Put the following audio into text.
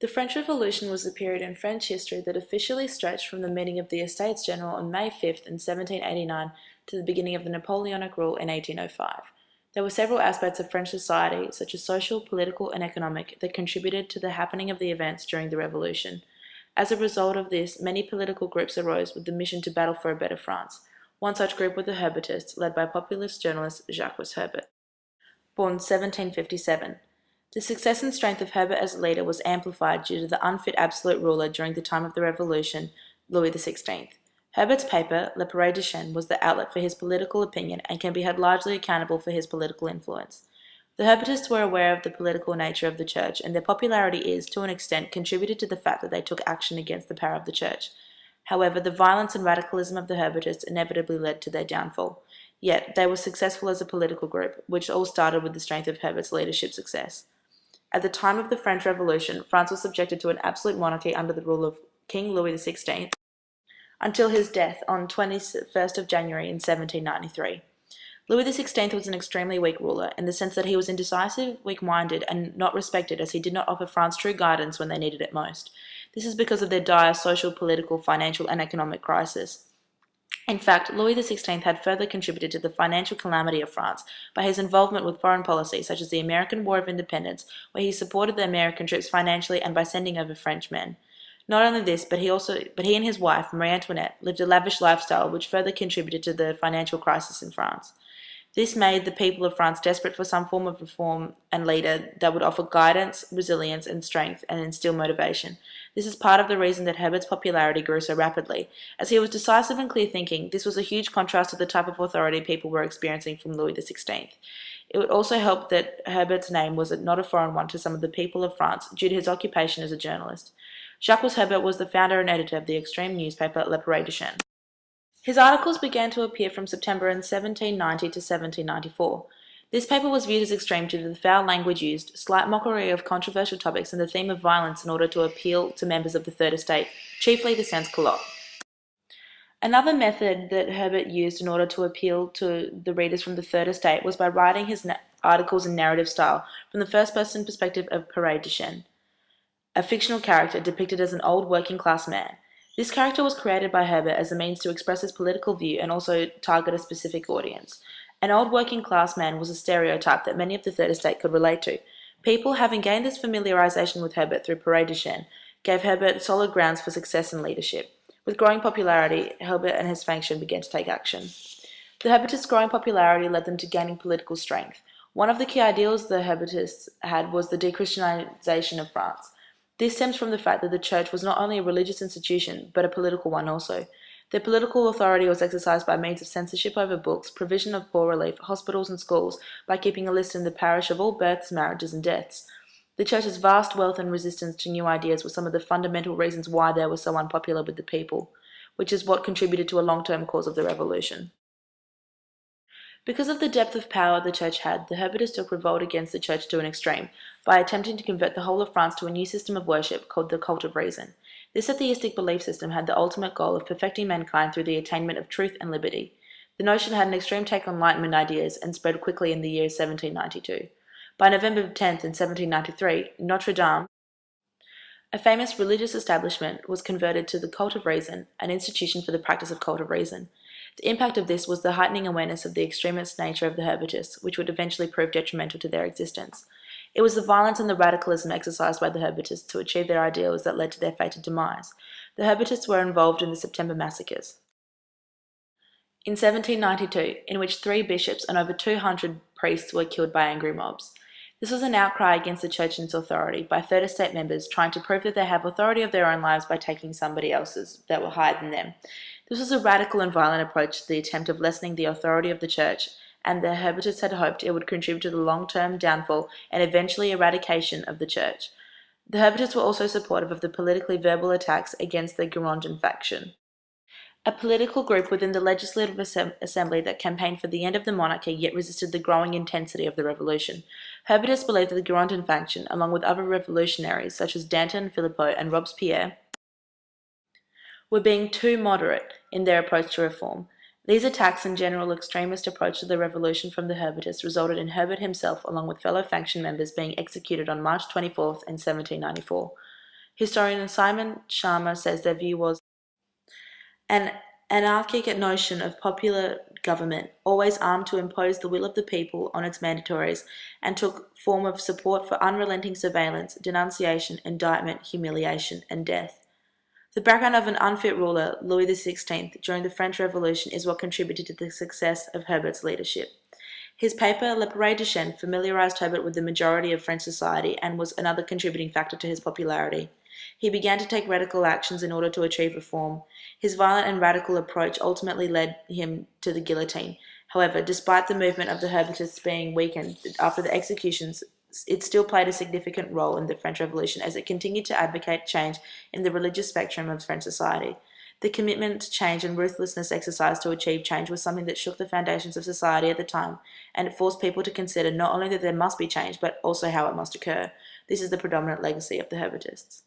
The French Revolution was the period in French history that officially stretched from the meeting of the Estates General on May 5th in 1789 to the beginning of the Napoleonic rule in 1805. There were several aspects of French society, such as social, political, and economic, that contributed to the happening of the events during the Revolution. As a result of this, many political groups arose with the mission to battle for a better France. One such group were the Hebertists, led by populist journalist Jacques Herbert. Born 1757. The success and strength of Herbert as a leader was amplified due to the unfit absolute ruler during the time of the Revolution, Louis XVI. Herbert's paper, Le Pareil de Chêne, was the outlet for his political opinion and can be held largely accountable for his political influence. The Hebertists were aware of the political nature of the Church, and their popularity is, to an extent, contributed to the fact that they took action against the power of the Church. However, the violence and radicalism of the Hebertists inevitably led to their downfall. Yet, they were successful as a political group, which all started with the strength of Herbert's leadership success. At the time of the French Revolution, France was subjected to an absolute monarchy under the rule of King Louis XVI until his death on 21st of January in 1793. Louis XVI was an extremely weak ruler in the sense that he was indecisive, weak-minded, and not respected as he did not offer France true guidance when they needed it most. This is because of their dire social, political, financial, and economic crisis. In fact, Louis XVI had further contributed to the financial calamity of France by his involvement with foreign policy such as the American War of Independence, where he supported the American troops financially and by sending over French men. Not only this, but he and his wife, Marie Antoinette, lived a lavish lifestyle which further contributed to the financial crisis in France. This made the people of France desperate for some form of reform and leader that would offer guidance, resilience, and strength, and instill motivation. This is part of the reason that Herbert's popularity grew so rapidly. As he was decisive and clear-thinking, this was a huge contrast to the type of authority people were experiencing from Louis XVI. It would also help that Herbert's name was not a foreign one to some of the people of France due to his occupation as a journalist. Jacques Herbert was the founder and editor of the extreme newspaper Le Pareil de Chêne. His articles began to appear from September in 1790 to 1794. This paper was viewed as extreme due to the foul language used, slight mockery of controversial topics, and the theme of violence in order to appeal to members of the Third Estate, chiefly the sans-culottes. Another method that Herbert used in order to appeal to the readers from the Third Estate was by writing his articles in narrative style from the first-person perspective of Pareil de Chêne, a fictional character depicted as an old working-class man. This character was created by Herbert as a means to express his political view and also target a specific audience. An old working-class man was a stereotype that many of the Third Estate could relate to. People, having gained this familiarization with Herbert through Pareil de Chêne, gave Herbert solid grounds for success in leadership. With growing popularity, Herbert and his faction began to take action. The Hebertists' growing popularity led them to gaining political strength. One of the key ideals the Hebertists had was the de-Christianization of France. This stems from the fact that the Church was not only a religious institution, but a political one also. Their political authority was exercised by means of censorship over books, provision of poor relief, hospitals and schools, by keeping a list in the parish of all births, marriages and deaths. The Church's vast wealth and resistance to new ideas were some of the fundamental reasons why they were so unpopular with the people, which is what contributed to a long-term cause of the Revolution. Because of the depth of power the Church had, the Hebertists took revolt against the Church to an extreme, by attempting to convert the whole of France to a new system of worship called the cult of reason. This atheistic belief system had the ultimate goal of perfecting mankind through the attainment of truth and liberty. The notion had an extreme take on Enlightenment ideas and spread quickly in the year 1792. By November 10th in 1793, Notre Dame, a famous religious establishment, was converted to the cult of reason, an institution for the practice of cult of reason. The impact of this was the heightening awareness of the extremist nature of the Hebertists, which would eventually prove detrimental to their existence. It was the violence and the radicalism exercised by the Hebertists to achieve their ideals that led to their fated demise. The Hebertists were involved in the September massacres in 1792, in which 3 bishops and over 200 priests were killed by angry mobs. This was an outcry against the Church and its authority by Third Estate members trying to prove that they have authority of their own lives by taking somebody else's that were higher than them. This was a radical and violent approach to the attempt of lessening the authority of the Church, and the Hebertists had hoped it would contribute to the long-term downfall and eventually eradication of the Church. The Hebertists were also supportive of the politically verbal attacks against the Girondin faction, a political group within the Legislative Assembly that campaigned for the end of the monarchy yet resisted the growing intensity of the revolution. Hebertists believed that the Girondin faction, along with other revolutionaries such as Danton, Philippot, and Robespierre, were being too moderate in their approach to reform. These attacks and general extremist approach to the revolution from the Hebertists resulted in Herbert himself, along with fellow faction members, being executed on March 24th in 1794. Historian Simon Sharma says their view was an anarchic notion of popular government, always armed to impose the will of the people on its mandatories, and took form of support for unrelenting surveillance, denunciation, indictment, humiliation, and death. The background of an unfit ruler, Louis XVI, during the French Revolution is what contributed to the success of Herbert's leadership. His paper Le Pere de Chaine familiarized Herbert with the majority of French society and was another contributing factor to his popularity. He began to take radical actions in order to achieve reform. His violent and radical approach ultimately led him to the guillotine. However, despite the movement of the Hebertists being weakened after the executions, it still played a significant role in the French Revolution as it continued to advocate change in the religious spectrum of French society. The commitment to change and ruthlessness exercised to achieve change was something that shook the foundations of society at the time, and it forced people to consider not only that there must be change, but also how it must occur. This is the predominant legacy of the Hebertists.